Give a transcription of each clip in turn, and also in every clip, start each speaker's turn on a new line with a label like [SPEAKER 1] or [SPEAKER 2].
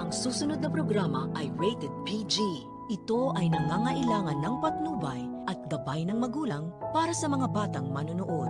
[SPEAKER 1] Ang susunod na programa ay rated PG. Ito ay nangangailangan ng patnubay at gabay ng magulang para sa mga batang manonood.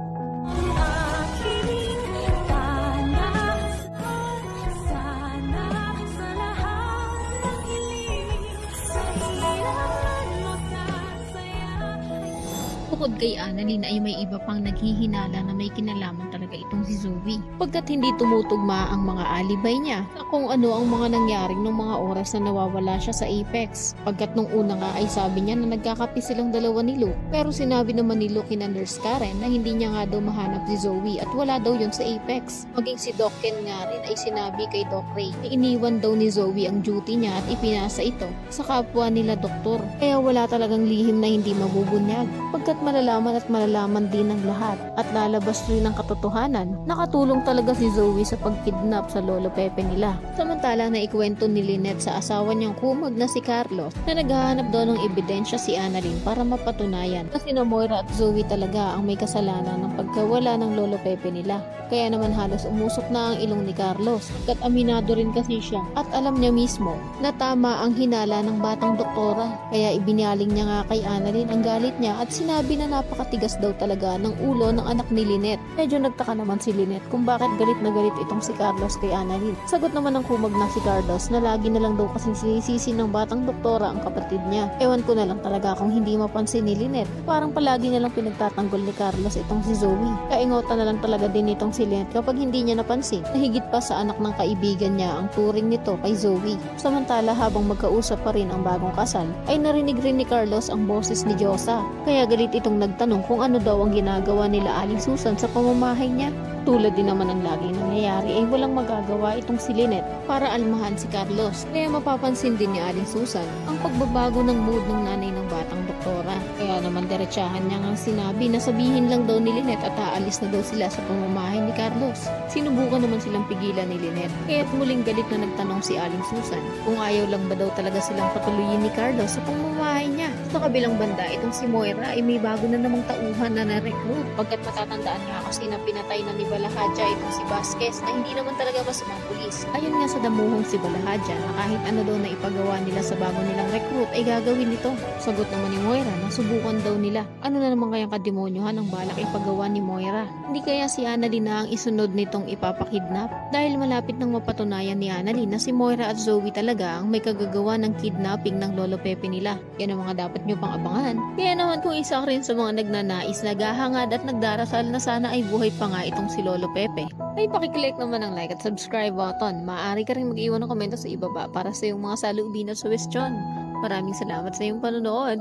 [SPEAKER 2] Bukod kay Annalyn ay may iba pang naghihinala na may kinalaman talaga itong si Zoe. Pagkat hindi tumutugma ang mga alibay niya sa kung ano ang mga nangyaring nung mga oras na nawawala siya sa Apex. Pagkat nung una nga ay sabi niya na nagkakapi silang dalawa ni Luke. Pero sinabi naman ni Luke kina Nurse Karen na hindi niya nga daw mahanap si Zoe at wala daw yun sa Apex. Maging si Doc Ken nga rin ay sinabi kay Doc Ray na iniwan daw ni Zoe ang duty niya at ipinasa ito sa kapwa nila doktor. Kaya wala talagang lihim na hindi mabubunyag. Pagkat malalaman din ng lahat at lalabas rin ang katotohanan. Nakatulong talaga si Zoe sa pagkidnap sa lolo Pepe nila. Samantala na ikwento ni Lynette sa asawa niyang kumag na si Carlos na naghahanap daw ng ebidensya si Annalyn para mapatunayan na sina Moira at Zoe talaga ang may kasalanan ng pagkawala ng lolo Pepe nila. Kaya naman halos umusok na ang ilong ni Carlos at aminado rin kasi siya at alam niya mismo na tama ang hinala ng batang doktora. Kaya ibinaling niya nga kay Annalyn ang galit niya at sinabi na napakatigas daw talaga ng ulo ng anak ni Lynette. Medyo nagtaka naman si Lynette kung bakit galit na galit itong si Carlos kay Annalyn. Sagot naman ng kumag na si Carlos na lagi na lang daw kasing sinisisi ng batang doktora ang kapatid niya. Ewan ko na lang talaga kung hindi mapansin ni Lynette. Parang palagi na lang pinagtatanggol ni Carlos itong si Zoe. Kaingotan na lang talaga din itong si Lynette kapag hindi niya napansin na higit pa sa anak ng kaibigan niya ang turing nito kay Zoe. Samantala habang magkausap pa rin ang bagong kasal ay narinig rin ni Carlos ang boses ni Josa. Kaya galit itong nagtanong kung ano daw ang ginagawa nila Aling Susan sa pamamahay niya. Tulad din naman ang laging nangyayari ay walang magagawa itong si Lynette para almahan si Carlos. Kaya mapapansin din ni Aling Susan ang pagbabago ng mood ng nanay ng batang doktora. Kaya naman diretsahan niya ngang sinabi na sabihin lang daw ni Lynette at aalis na daw sila sa pamamahay ni Carlos. Sinubukan naman silang pigilan ni Lynette. Kaya't muling galit na nagtanong si Aling Susan kung ayaw lang ba daw talaga silang patuloyin ni Carlos sa pamamahay niya. Sa kabilang banda, itong si Moira ay may bago na namang tauhan na na-recruit. Pagkat matatandaan nga kasi na pinatay na ni Balahadja itong si Vasquez na hindi naman talaga masamang pulis. Ayon nga sa damuhong si Balahadja na kahit ano daw na ipagawa nila sa bago nilang recruit ay gagawin nito. Sagot naman ni Moira na subukan daw nila. Ano na naman kayang kademonyohan ang balak ipagawa ni Moira? Hindi kaya si Annalyn na ang isunod nitong ipapakidnap? Dahil malapit nang mapatunayan ni Annalyn na si Moira at Zoe talaga ang may kagagawa ng kidnapping ng lolo Pepe nila. Yan ang mga dapat nyo pang abangan. Kaya naman kung isa rin sa mga nagnanais, naghahangad at nagdarasal na sana ay buhay pa nga itong si Lolo Pepe, ay pakiclick naman ang like at subscribe button. Maaari ka rin mag-iwan ng komento sa ibaba para sa iyong mga salubin at suwestyon. Maraming salamat sa iyong panonood.